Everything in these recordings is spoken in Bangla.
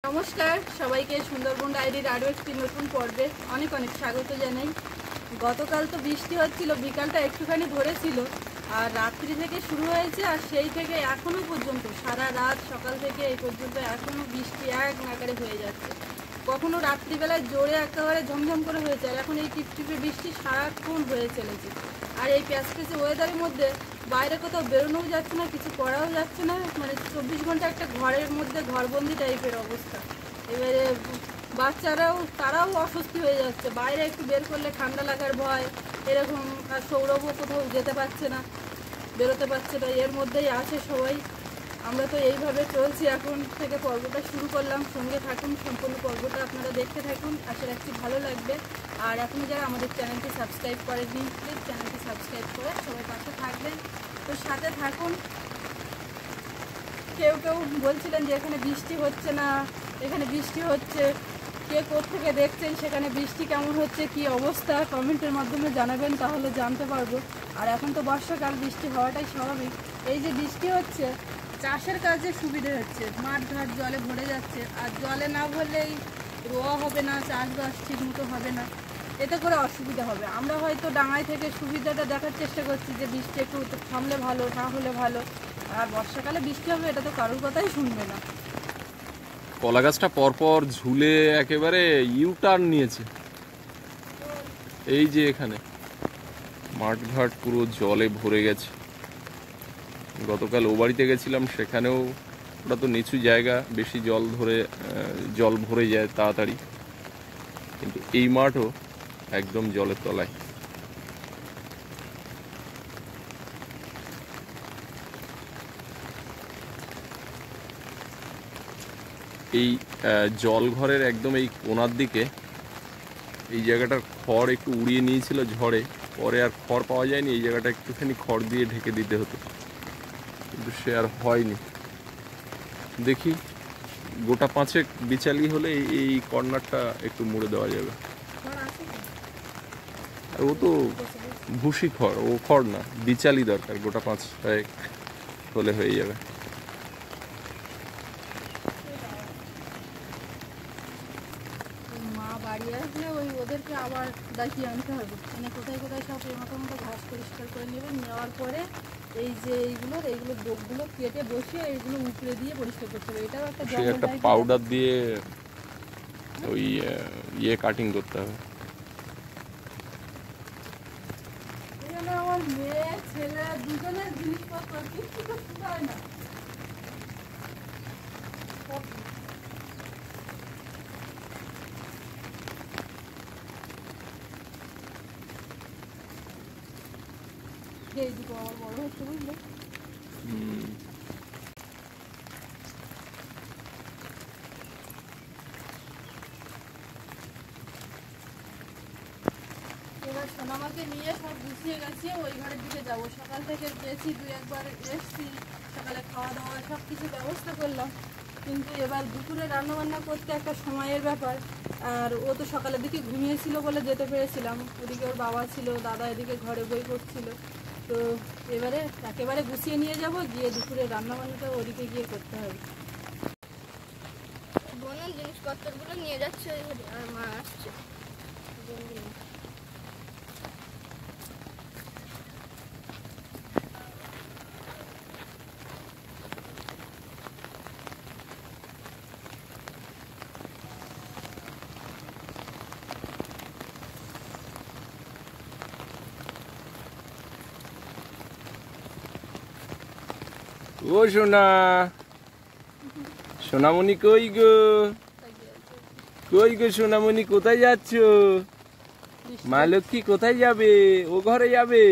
নমস্কার সবাইকে সুন্দরবন ডায়েরির আরও একটি নতুন পর্বে অনেক অনেক স্বাগত জানাই। গতকাল তো বৃষ্টি হচ্ছিল, বিকালটা একটুখানি ধরেছিল আর রাত্রি থেকে শুরু হয়েছে আর সেই থেকে এখনো পর্যন্ত সারা রাত সকাল থেকে এই পর্যন্ত এখনো বৃষ্টি এক নাগারে হয়ে যাচ্ছে। কখনো রাত্রিবেলায় জোরে একেবারে ঝমঝম করে হয়েছে আর এখন এই টিপটিপে বৃষ্টি সারাক্ষণ হয়ে চলেছে। আর এই প্যাচপ্যাচে ওয়েদারের মধ্যে বাইরে কোথাও বেরোনোও যাচ্ছে না, কিছু করাও যাচ্ছে না, মানে 24 ঘন্টা একটা ঘরের মধ্যে ঘরবন্দি টাইপের অবস্থা। এবারে বাচ্চারাও তারাও অস্বস্তি হয়ে যাচ্ছে, বাইরে একটু বের করলে ঠান্ডা লাগার ভয় এরকম। আর সৌরভও কোথাও যেতে পারছে না, বেরোতে পারছে না, এর মধ্যেই আছে সবাই। আমরা তো এইভাবে চলছি, এখন থেকে পর্বটা শুরু করলাম। সঙ্গে থাকুন, সম্পূর্ণ পর্বটা আপনারা দেখতে থাকুন, আশা রাখছি ভালো লাগবে। আর এখনও যারা আমাদের চ্যানেলটি সাবস্ক্রাইব করেননি, প্লিজ চ্যানেলটি সাবস্ক্রাইব করে সবাই পাশে থাকবেন, তো সাথে থাকুন। কেউ কেউ বলছিলেন যে এখানে বৃষ্টি হচ্ছে না, এখানে বৃষ্টি হচ্ছে, কে কোত্থেকে দেখছেন, সেখানে বৃষ্টি কেমন হচ্ছে, কি অবস্থা কমেন্টের মাধ্যমে জানাবেন, তাহলে জানতে পারবো। আর এখন তো বর্ষাকাল, বৃষ্টি হওয়াটাই স্বাভাবিক। এই যে বৃষ্টি হচ্ছে চাষের কাজে সুবিধে হচ্ছে, মাঠ ঘাট জলে ভরে যাচ্ছে, আর জলে না ভরলেই রোয়া হবে না, চাষবাস ঠিক মতো হবে না, এতে করে অসুবিধা হবে। আমরা হয়তো ডাঙায় থেকে সুবিধাটা দেখার চেষ্টা করছি যে বৃষ্টি একটু থামলে ভালো, না হলে ভালো, আর বর্ষাকালে বৃষ্টি হবে এটা তো কারোর কথাই শুনবে না। কলা গাছটা পরপর ঝুলে একেবারে ইউটার্ন নিয়েছে। এই যে এখানে মাঠঘাট পুরো জলে ভরে গেছে। গতকাল ও বাড়িতে গেছিলাম, সেখানেও ওটা তো নিচু জায়গা, বেশি জল ভরে যায় তাড়াতাড়ি, কিন্তু এই মাঠও একদম জলের তলায়। এই জল ঘরের একদম এই কোণার দিকে এই জায়গাটার খড় একটু উড়িয়ে নিয়েছিল ঝড়ে, পরে আর খড় পাওয়া যায়নি, এই জায়গাটা একটুখানি খড় দিয়ে ঢেকে দিতে হতো, কিন্তু সে আর হয়নি। দেখি গোটা পাঁচেক বিচালি হলে এই কর্নারটা একটু মুড়ে দেওয়া যাবে। আর ও তো ভুসি খড়, ও খড় না, বিচালি দরকার, গোটা পাঁচটায় হলে হয়ে যাবে। মা বাড়ি আসলে ওদেরকে আবার ডাকিয়ে আনতে হবে, মানে কোথায় কোথায় সব মতো ঘাস পরিষ্কার করে নেবেন, নেওয়ার পরে এই যে এইগুলোর ডোকগুলো কেটে বসিয়ে এইগুলো উপড়ে দিয়ে পরিষ্কার করতে হবে। এটাও একটা পাউডার দিয়ে ওই কাটিং করতে হবে। আমার মেয়ে ছেলে দুজনের জিনিসপত্র কিছু করতে হয় না। এই দুটো আমার বড় হচ্ছে, বুঝলে। এবার সোনামাকে নিয়ে সব গুছিয়ে গেছি, ওই ঘরের দিকে যাবো। সকাল থেকে গেছি, দুই একবার এসছি, সকালে খাওয়া দাওয়া সব কিছু ব্যবস্থা করলাম, কিন্তু এবার দুপুরে রান্নাবান্না করতে একটা সময়ের ব্যাপার। আর ও তো সকালের দিকে ঘুমিয়েছিল বলে যেতে পেরেছিলাম, ওদিকে ওর বাবা ছিল, দাদা এদিকে ঘরে বই করছিল, তো এবারে একেবারে গুছিয়ে নিয়ে যাব, গিয়ে দুপুরে রান্নাবান্নাটা ওদিকে গিয়ে করতে হবে। বোনের জিনিসপত্রগুলো নিয়ে যাচ্ছে আর মা আসছে। ও সোনা, সোনামণি কই গো, কই গো সোনামণি, কোথায় যাচ্ছ? মা লক্ষ্মী কোথায় যাবে? ও ঘরে যাবে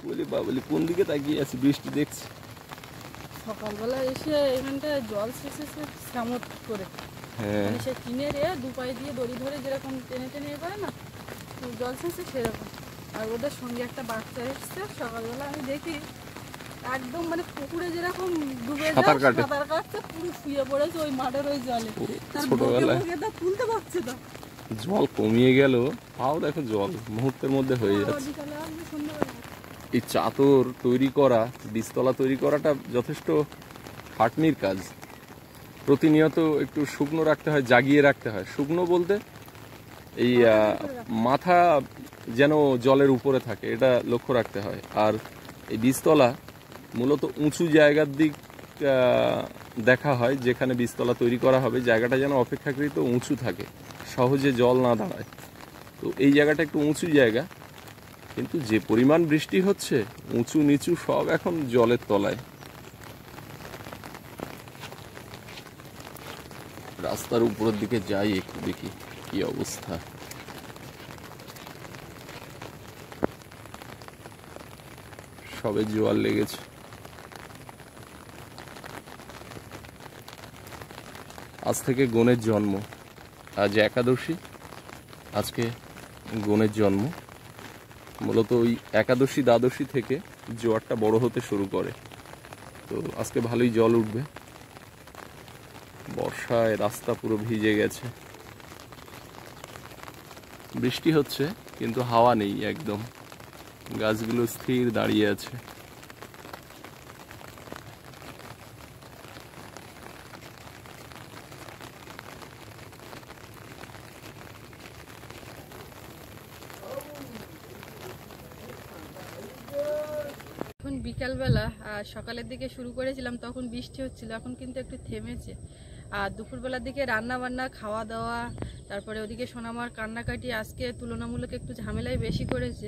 বলে বাবলি কোন দিকে তাকিয়ে আছে, বৃষ্টি দেখছে। সকালবেলা এসে এখানটা জল শেষেছে সামত করে, হ্যাঁ, সে কিনে রে দু পায়ে দিয়ে দড়ি ধরে যেরকম টেনে টেনে করে না, জল শেষে সেরকম। আর ওদের সঙ্গে একটা বাচ্চা এসছে, সকালবেলা আমি দেখি একদম মানে পুকুরে যেরকম ডুবে যায় সাঁতার কাটছে, পুরো শুয়ে পড়েছে ওই মাঠের ওই জলে। তার বকে তা তুলতে পারছে না। জল কমিয়ে গেল, তাও দেখো জল মুহূর্তের মধ্যে হয়ে যাচ্ছে। এই চাদর তৈরি করা, বীজতলা তৈরি করাটা যথেষ্ট খাটনির কাজ। প্রতিনিয়ত একটু শুকনো রাখতে হয়, জাগিয়ে রাখতে হয়। শুকনো বলতে এই মাথা যেন জলের উপরে থাকে, এটা লক্ষ্য রাখতে হয়। আর এই বীজতলা মূলত উঁচু জায়গার দিক দেখা হয়, যেখানে বীজতলা তৈরি করা হবে জায়গাটা যেন অপেক্ষাকৃত উঁচু থাকে, সহজে জল না দাঁড়ায়। তো এই জায়গাটা একটু উঁচু জায়গা, কিন্তু যে পরিমাণ বৃষ্টি হচ্ছে উঁচু নিচু সব এখন জলের তলায়। রাস্তার উপরের দিকে যাই একটু দেখি কি অবস্থা। সবে জোয়ার লেগেছে। আজ থেকে গণের জন্ম, আজ একাদশী, আজকে গণের জন্ম। মূলত ওই একাদশী দ্বাদশী থেকে জোয়ারটা বড় হতে শুরু করে। তো আজকে ভালোই জল উঠবে। বর্ষায় রাস্তা পুরো ভিজে গেছে। বৃষ্টি হচ্ছে কিন্তু হাওয়া নেই একদম, গাছগুলো স্থির দাঁড়িয়ে আছে। এখন বিকালবেলা আর সকালের দিকে শুরু করেছিলাম, তখন বৃষ্টি হচ্ছিল, এখন কিন্তু একটু থেমেছে। আর দুপুরবেলার দিকে রান্না বান্না, খাওয়া দাওয়া, তারপরে ওদিকে সোনামার কান্নাকাটি আজকে তুলনামূলক একটু ঝামেলাই বেশি করেছে।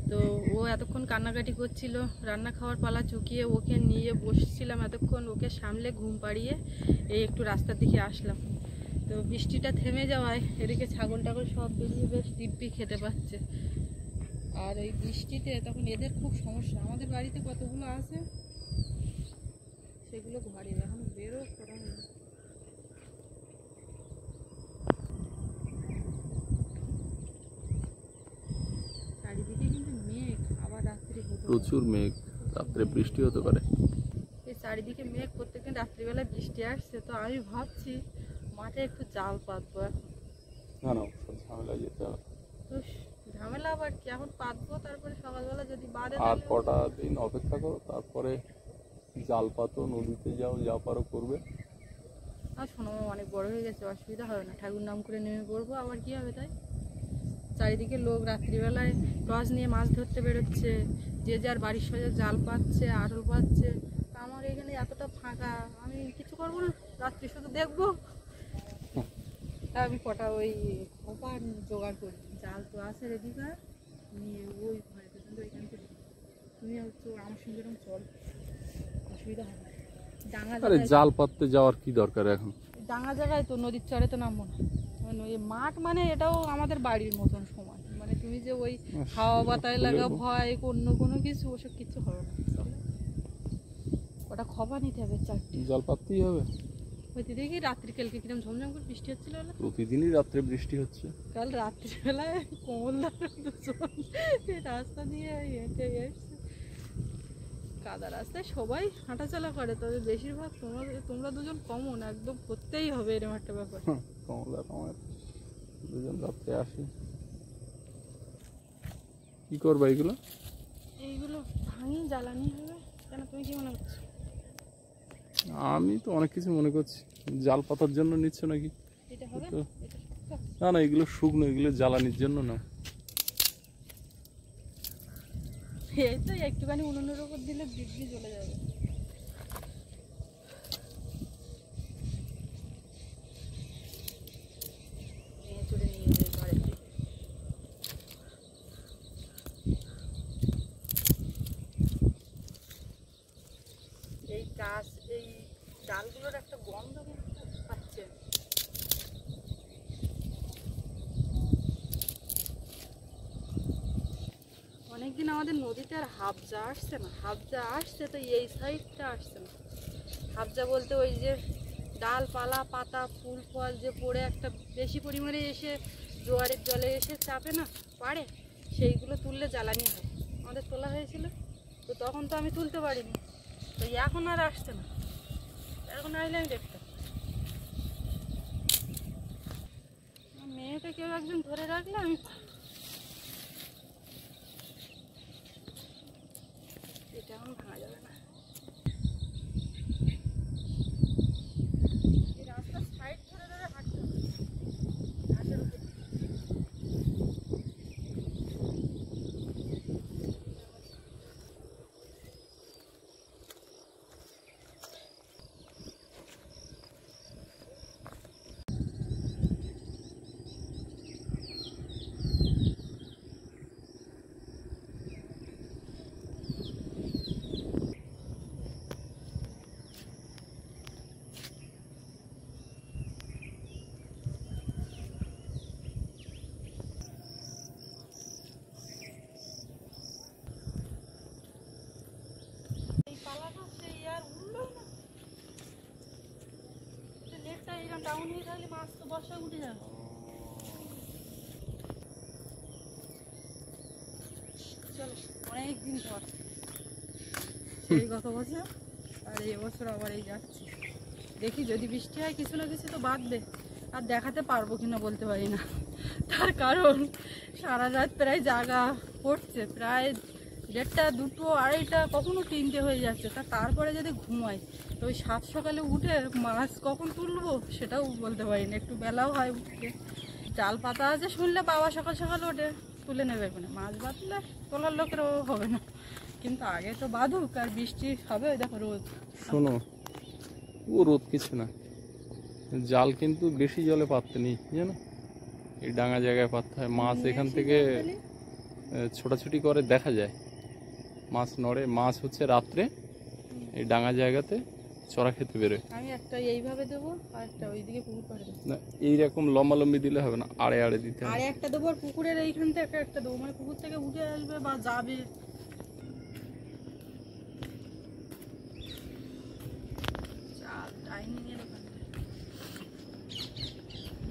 তো ও এতক্ষণ কান্নাকাটি করছিল, রান্না খাওয়ার পালা চুকিয়ে ওকে নিয়ে বসছিলাম এতক্ষণ, ওকে সামলে ঘুম পাড়িয়ে এই একটু রাস্তার দিকে আসলাম। তো বৃষ্টিটা থেমে যাওয়ায় এদিকে ছাগল টাগল সব বেরিয়ে বেশ দিব্যি খেতে পাচ্ছে। আর এই বৃষ্টিতে তখন এদের খুব সমস্যা। আমাদের বাড়িতে কতগুলো আছে সেগুলো ঘরে এখন বেরো করা হলো। চারিদিকে কিন্তু মেঘ, আবার রাত্রি হতে পারে। প্রচুর মেঘ, রাত্রে বৃষ্টি হতে পারে। এই চারিদিকে মেঘ, প্রত্যেকদিন রাত্রিবেলায় বৃষ্টি আসছে। তো আমি ভাবছি মাঠে একটু জাল পাতবো এখন। না না, ঝামেলা যেতে হবে। তো ঝামেলা আবার কি, এখন পাতবো, তারপরে সকালবেলা যদি বাদে আর কটা দিন অপেক্ষা করো, তারপরে জাল পাতো, নদীতে যাও, যা পারো করবে। আর শোনো অনেক বড় হয়ে গেছে, অসুবিধা হবে না, ঠাকুর নাম করে নেমে পড়বো, আবার কি হবে। তাই চারিদিকে লোক রাত্রিবেলায় টর্চ নিয়ে মাছ ধরতে বেরোচ্ছে, যে যার বাড়ির সঙ্গে জাল পাচ্ছে, আটল পাচ্ছে। আমার এখানে এতটা ফাঁকা, আমি কিছু করবো না, রাত্রি শুধু দেখবো। আমি কটা ওই খোপা জোগাড় করি, জাল তো আছে রেডি করা, নিয়ে ওই ঘরে পর্যন্ত ওইখান থেকে তুমি হচ্ছে আমার সঙ্গে এরকম চল, অসুবিধা হবে না। ডাঙা আরে জাল পাততে যাওয়ার কি দরকার এখন? ডাঙা জায়গায় তো নদীর চরে তো নামবো না। এই মাঠ মানে এটাও আমাদের বাড়ির মতন সমান, মানে তুমি যে ওই হাওয়া বাতায় লাগা ভয় অন্য কোনো কিছু ওসব কিছু হবে না। ওটা খপা নিতে হবে 4টি, জাল পাততেই হবে। হইতে দেখি রাত্রি কালকে কিরম ঝমঝম করে বৃষ্টি হচ্ছিল। প্রতিদিনই রাত্রে বৃষ্টি হচ্ছে। কাল রাত্রিবেলায় কমলদার দুজন রাস্তা দিয়ে হেঁটে এসছে, কাদা রাস্তায় সবাই হাঁটাচলা করে, তবে বেশিরভাগ তোমরা দুজন কমন একদম করতেই হবে এরকম একটা ব্যাপার। কমলা আমার দুজন রাত্রে আসি। কি করবা এগুলো? এইগুলো ভাঙি জ্বালানি হবে। কেন, তুমি কি মনে করছো? আমি তো অনেক কিছু মনে করছি। জাল পাতার জন্য নিচ্ছ নাকি? এটা হবে না না, এগুলো শুকনো, এগুলো জ্বালানির জন্য না। এই তো একটুখানি উনুনের উপর দিলে দিব্যি চলে যাবে। এই গাছ, এই ডালগুলোর একটা গন্ধ পাচ্ছে। অনেকদিন আমাদের নদীতে আর হাবজা আসছে না, হাবজা আসছে তো এই সাইডটা আসছে না। হাবজা বলতে ওই যে ডালপালা পাতা ফুল ফল যে পড়ে একটা বেশি পরিমাণে এসে জোয়ারের জলে এসে চাপে না পাড়ে, সেইগুলো তুললে জ্বালানি হয়। আমাদের তোলা হয়েছিল, তো তখন তো আমি তুলতে পারিনি, তো এখন আর আসছে না। এখন আসলে আমি দেখতাম। মেয়েটা কেউ একজন ধরে রাখলে আমি, এটা এখন ভাঙা যাবে না। থাকলে মাছ তো বর্ষায় উঠে যাবে। চলো অনেক দিন পর সেই গত বছর আর এই বছর আবার এই যাচ্ছি, দেখি যদি বৃষ্টি হয় কিছু না কিছু তো বাঁধবে। আর দেখাতে পারবো কিনা বলতে পারি না, তার কারণ সারা রাত প্রায় জাগা পড়ছে, প্রায় 1:30, 2, 2:30, কখনো 3টে হয়ে যাচ্ছে। তারপরে যদি ঘুমাই তো ওই 7 সকালে উঠে মাছ কখন তুলবো সেটাও বলতে পারি না। একটু বেলাও হয় উঠতে, জাল পাতা আছে শুনলে বাবা সকাল সকাল ওঠে তুলে নেবে, এখানে মাছ বাঁধলে তোলার লোকেরও হবে না। কিন্তু আগে তো বাঁধুক, আর বৃষ্টি হবে। ওই দেখো রোদ। শোনো, ও রোদ কিছু না, জাল কিন্তু বেশি জলে পাততে নেই জানো, এই ডাঙা জায়গায় পাততে হয়। মাছ এখান থেকে ছোটাছুটি করে দেখা যায়, মাছ নড়ে। মাছ হচ্ছে রাত্রে এই ডাঙা জায়গাতে চড়া খেতে বেরোয়। আমি একটা এইভাবে দেবো আর একটা ওইদিকে পুকুর পাড়ে দেবো। না, এইরকম লম্বালম্বি দিলে হবে না, আড়ে আড়ে দিতে আর হবে। একটা দেবো, আর পুকুরের এইখান থেকে একটা দেবো, মানে পুকুর থেকে উঠে আসবে বা যাবে।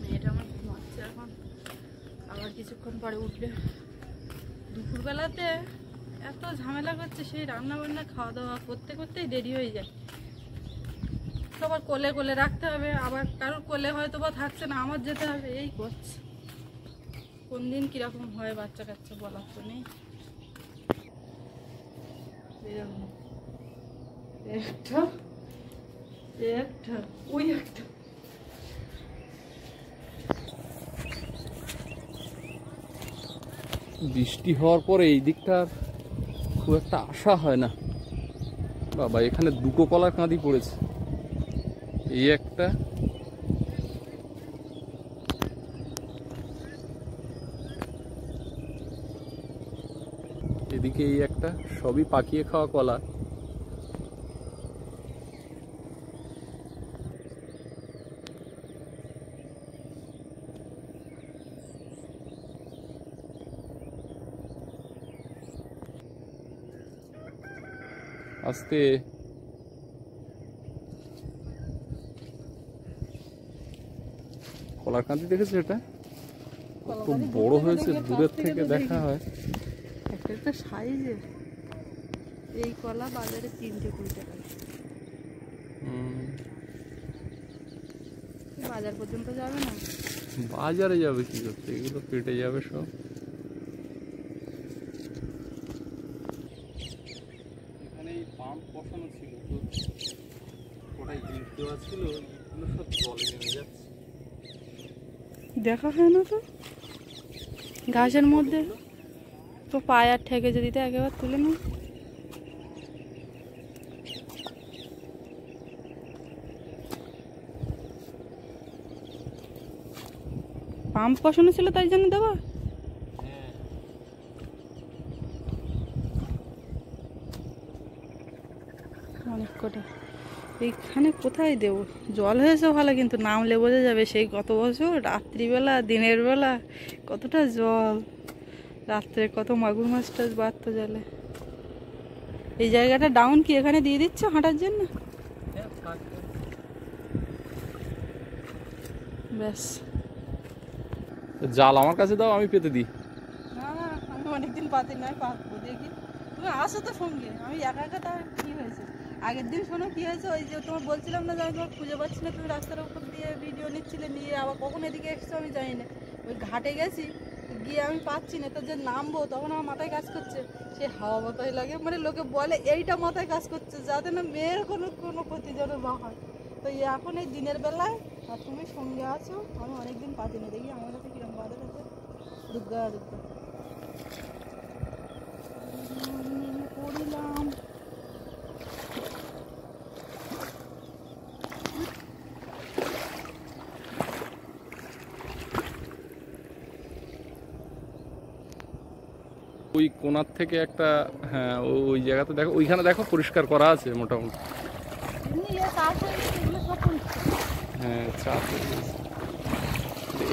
মেয়েটা আমার ঘুমাচ্ছে এখন, আবার কিছুক্ষণ পরে উঠবে। দুপুরবেলাতে এত ঝামেলা করছে, সেই রান্না বান্না খাওয়া দাওয়া করতে করতেই দেরি হয়ে যায়। সবার কোলে কোলে রাখতে হবে, আবার কারোর কোলে হয়তো বা থাকছে না, আমার যেতে হবে, এই করছে। কোন দিন কিরকম হয় বাচ্চা কাচ্চা বলার তো নেই। একটা একটা ওই একটা বৃষ্টি হওয়ার পরে এই দিকটার খুব একটা আশা হয় না। বাবা, এখানে 2টো কলার কাঁদি পড়েছে, এই একটা এদিকে, এই একটা, সবই পাকিয়ে খাওয়া কলা। আস্তে কলার কাঁদি দেখেছো? এটা খুব বড় হয়েছে, দূরের থেকে দেখা হয়। একটা একটা সাইজের। এই কলা বাজারে 3টে 20 টাকা। বাজার পর্যন্ত যাবে না? বাজারে যাবে কি করতে, এগুলো পেটে যাবে সব। এখানে এই পাম্প বসানো ছিল, তো ওটাই ইট দেওয়া ছিল, ইটগুলো সব জলে নেমে যাচ্ছে। দেখা হয় না তো ঘাসের মধ্যে, তো পায়ে আর ঠেকে যদি তো একেবারে তুলে নিই। পাম্প বসানো ছিল তাই জন্য দেওয়া। অনেক কটা এইখানে কোথায় দেবো? জল হয়েছে ভালো, কিন্তু নামলে বোঝা যাবে সেই গত বছর রাত্রিবেলা দিনের বেলা কতটা জল, রাত্রে কত মাগুর মাছ টাছ বাড়ত জলে। এই জায়গাটা ডাউন কি এখানে দিয়ে দিচ্ছ হাঁটার জন্য? ব্যাস, জাল আমার কাছে দাও, আমি পেতে দিই। না না, আমি অনেকদিন পাতি নয়, পাতবো দেখি। তুমি আসো তো সঙ্গে, আমি একা একা তার কি হয়েছে? আগের দিন শোনো কি হয়েছে, ওই যে তোমার বলছিলাম না যে আমি তোমার খুঁজে পাচ্ছি না, তুমি রাস্তার উপর দিয়ে ভিডিও নিচ্ছিলে, নিয়ে আবার কখন এদিকে এসছো আমি জানি না। ওই ঘাটে গেছি, গিয়ে আমি পাচ্ছি না, তো যে নামবো তখন আমার মাথায় কাজ করছে, সে হাওয়া মাথায় লাগে, মানে লোকে বলে এইটা মাথায় কাজ করছে যাতে না মেয়ের কোনো কোনো ক্ষতি যেন না হয়। তো এখন এই দিনের বেলায় আর তুমি সঙ্গে আছো, আমি অনেকদিন পাচ্ছি না, দেখি আমার কাছে কিরম বাজার আছে। দুর্গা দুর্গা পড়িলাম। ওই কোণার থেকে একটা, হ্যাঁ ওই জায়গাতে দেখো, ওইখানে দেখো পরিষ্কার করা আছে মোটামুটি। হ্যাঁ, চাপ হয়ে গেছে।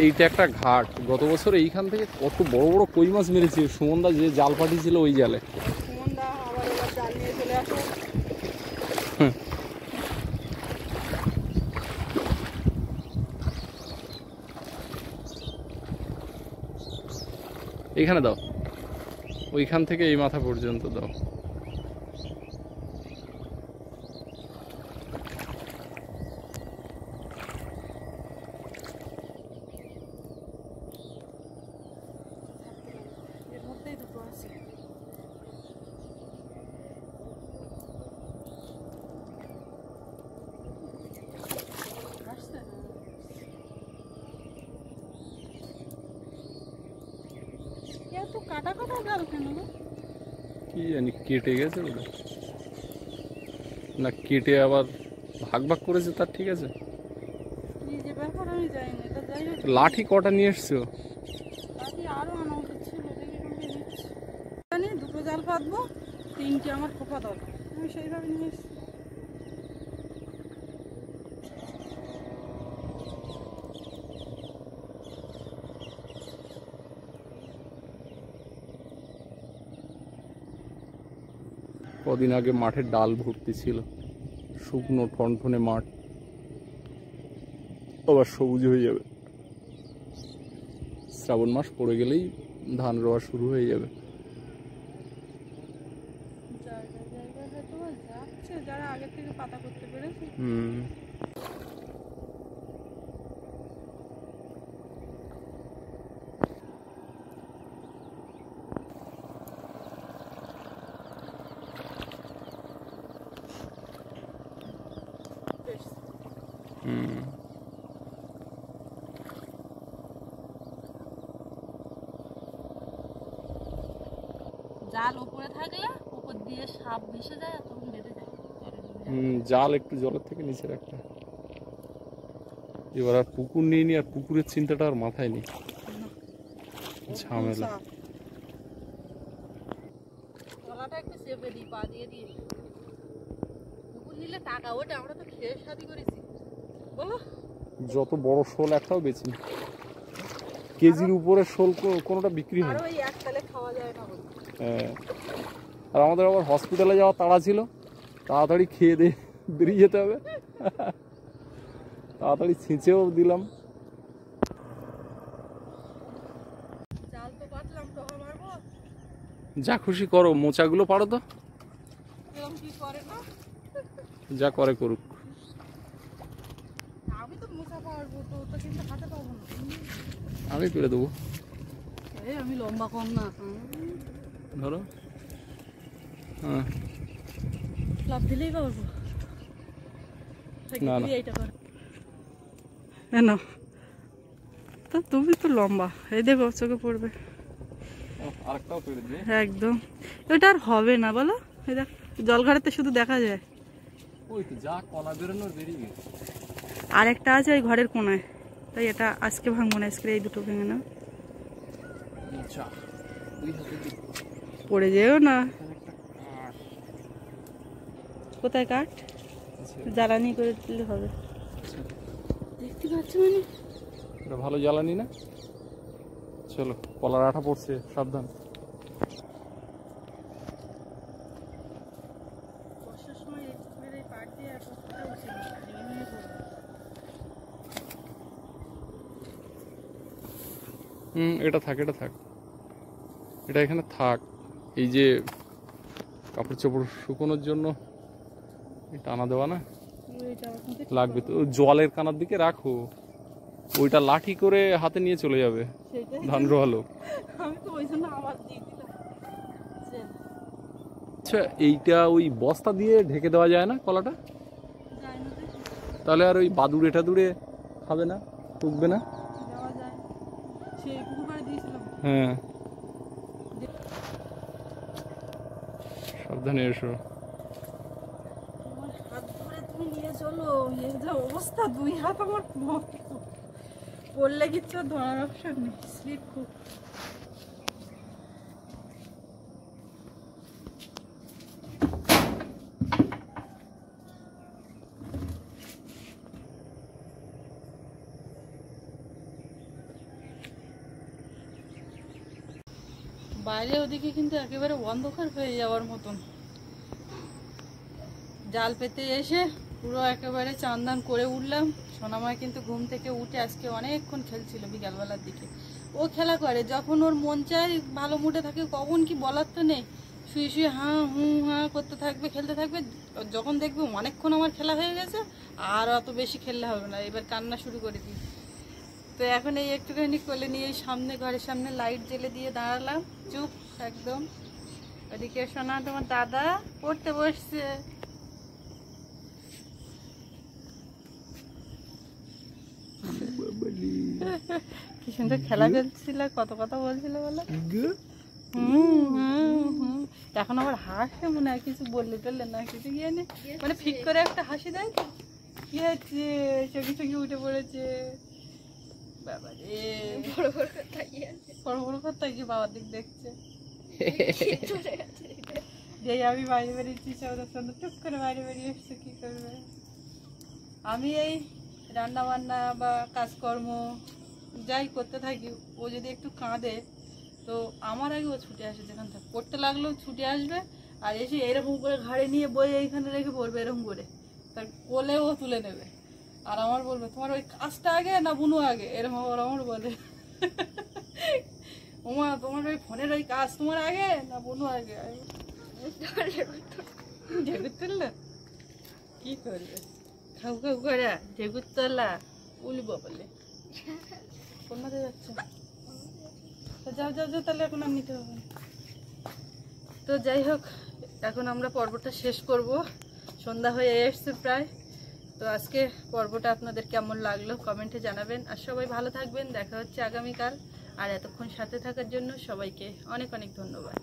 এইটা একটা ঘাট, গত বছর এইখান থেকে কত বড় বড় কই মাছ মেরেছে সুমনদা, যে জাল পাঠিয়েছিল ওই জালে। সুমনদা আবার এবার জাল নিয়ে চলে আসো। এইখানে দাও, ওইখান থেকে এই মাথা পর্যন্ত দাও। এর মধ্যেই দুটো আছে। আসছে না। এত কাটা কাটা জাল কেন গো? কি জানি কেটে গেছে ওটা, না কেটে আবার ভাগ ভাগ করেছে তার, ঠিক আছে। এই যে ব্যাপার আমি জানি না, এটা যাই হোক। লাঠি কটা নিয়ে এসছো? লাঠি আরো আনা উচিত ছিল, দেখি কোনটা নিচ্ছি। জানি দুটো জাল পাতবো, 3টে আমার খোপা দরকার, আমি সেইভাবে নিয়ে এসেছি। কদিন আগে মাঠের ডাল ভর্তি ছিল, শুকনো ঠনঠনে মাঠ, আবার সবুজ হয়ে যাবে। শ্রাবণ মাস পড়ে গেলেই ধান রোয়া শুরু হয়ে যাবে। জায়গায় জায়গায় হয়তো বা যাচ্ছে, যারা আগে থেকে পাতা করতে পেরেছে। জাল উপরে থাকলে উপর দিয়ে সাপ ভেসে যায় আর তখন বেঁধে যায়। জাল একটু জলের থেকে নিচে রাখতে। এবার আর পুকুর নিয়ে নি, আর পুকুরের চিন্তাটা আর মাথায় নেই, ঝামেলা। গলাটা একটু চেপে দিই, পা দিয়ে দিয়ে। পুকুর নিলে টাকা ওটা, আমরা তো খেয়ে শাদি করেছি বলো। যত বড় শোল একটাও বেচি না, কেজির উপরে শোল কোনোটা বিক্রি হয়। আর ওই এক তালে খাওয়া যায় না বলে। হ্যাঁ, আর আমাদের আবার হসপিটালে যাওয়া তাড়া ছিল, তাড়াতাড়ি খেয়ে দিয়ে বেরিয়ে যেতে হবে। তাড়াতাড়ি ছিঁচেও দিলাম। জাল তো পাতলাম, টহা মারবো। যা খুশি করো, মোচাগুলো পারো তো, এরকম কি করে না? যা করে করুক। আমি তো মোচা পারবো, তো ওটা কিন্তু হাতে পাবো না। আমি পেরে দেবো, এই আমি লম্বা কম না। ধরো। হ্যাঁ, লাভ দিলেই পারবো। না, না। এইটা কর না, তা তুমি তো লম্বা, এই দেখো চোখে পড়বে আরেকটাও পেরে দিই। একদম। এটা আর হবে না বলো, এই দেখ জলঘাড়েতে শুধু দেখা যায়। ওই তো যা কলা বেরোনোর বেরিয়ে গেছে। আর একটা আছে ওই ঘরের কোনায়, তাই এটা আজকে ভাঙবো না, আজকে এই দুটো ভেঙে না। মোচা দুই হাতে দিই। পড়ে যেও না। এখানে একটা কাঠ কোথায় কাঠ? আছে। জ্বালানি করে দিলে হবে। দেখতে পাচ্ছ মানে এটা ভালো জ্বালানি না। চলো, কলার আঠা পড়ছে, সাবধান। বর্ষার সময় এই পুকুরের এই পাড় দিয়ে আর কতটা উঠে ভেঙে পড়বে। এটা থাক, এটা থাক, এটা এখানে থাক। এই যে কাপড় চোপড় শুকোনোর জন্য টানা দেওয়া না ওইটা এখন লাগবে তো, জলের কানার দিকে রাখো, ওইটা লাঠি করে হাতে নিয়ে চলে যাবে সেটাই ধান রোয়ালো। আমি তো ওই জন্য আবার দিয়ে দিলাম। আচ্ছা, এইটা ওই বস্তা দিয়ে ঢেকে দেওয়া যায় না কলাটা? যায় না দেখি, তাহলে আর ওই বাদুড়ে টাদুড়ে খাবে না, টুকবে না? দেওয়া যায়। সেই পুকুর পাড়ে দিয়েছিলাম। হ্যাঁ, সাবধানে এসো। আমার হাত ধরে তুমি নিয়ে চলো, এর যা অবস্থা, 2 হাত আমার পড়লে কিচ্ছু ধরার অপশন নেই, স্লিপ খুব। বাইরে ওদিকে কিন্তু একেবারে অন্ধকার হয়ে যাওয়ার মতন। জাল পেতে এসে পুরো একেবারে চান দান করে উঠলাম, সোনাময় কিন্তু ঘুম থেকে উঠে আজকে অনেকক্ষণ খেলছিল বিকালবেলার দিকে। ও খেলা করে যখন ওর মন চায়, ভালো মুডে থাকে, কখন কি বলার তো নেই, শুয়ে শুয়ে হাঁ হুঁ হাঁ করতে থাকবে, খেলতে থাকবে। যখন দেখবে অনেকক্ষণ আমার খেলা হয়ে গেছে, আর অত বেশি খেললে হবে না, এবার কান্না শুরু করে দিই। তো এখন এই একটুখানি কোলে নিয়ে এই সামনে, ঘরের সামনে লাইট জ্বেলে দিয়ে দাঁড়ালাম চুপ একদম। ওদিকে সোনা তোমার দাদা পড়তে বসছে। কি সুন্দর খেলা খেলছিল, কত কথা বলছিল বলো। এখন আবার হাসে মনে হয়, কিছু বললে টললে না কিছু গিয়ে নে, মানে ফিক করে একটা হাসি দেয় তো। কি হচ্ছে, চোখে চোখে উঠে পড়েছে বাবা রে। বড় বড় করে তাকিয়ে আছে। বড় বড় কথা কি বাবার দিক দেখছে। যেই আমি বাইরে বেরিয়েছি ওদের সঙ্গে টুক করে বাইরে বেরিয়ে এসছে, কি করবে। আমি এই রান্না বান্না বা কাজকর্ম যাই করতে থাকি, ও যদি একটু কাঁদে তো আমার আগে ও ছুটে আসে, যেখান থেকে পড়তে লাগলেও ছুটে আসবে, আর এসে এরকম করে ঘাড়ে নিয়ে বই এইখানে রেখে পড়বে এরকম করে, তার কোলে ও তুলে নেবে। আর আমার বলবে তোমার ওই কাজটা আগে না বুনু আগে, এরকম ওর আমার বলে। ওমা তোমার ওই ফোনের ওই কাজ তোমার আগে না বুনু আগে। ঢেকুর তুললো, কি করবে, খাও খাও করে ঢেকুর তোলা উলবো বলে। কোন মাঝে যাচ্ছে, যাও যাও যাও, তাহলে এখন আর নিতে হবে না। তো যাই হোক, এখন আমরা পর্বটা শেষ করব, সন্ধ্যা হয়ে এসছে প্রায়। তো আজকে পর্বটা আপনাদের কেমন লাগলো কমেন্টে জানাবেন, আর সবাই ভালো থাকবেন। দেখা হচ্ছে আগামীকাল। আর এতক্ষণ সাথে থাকার জন্য সবাইকে অনেক অনেক ধন্যবাদ।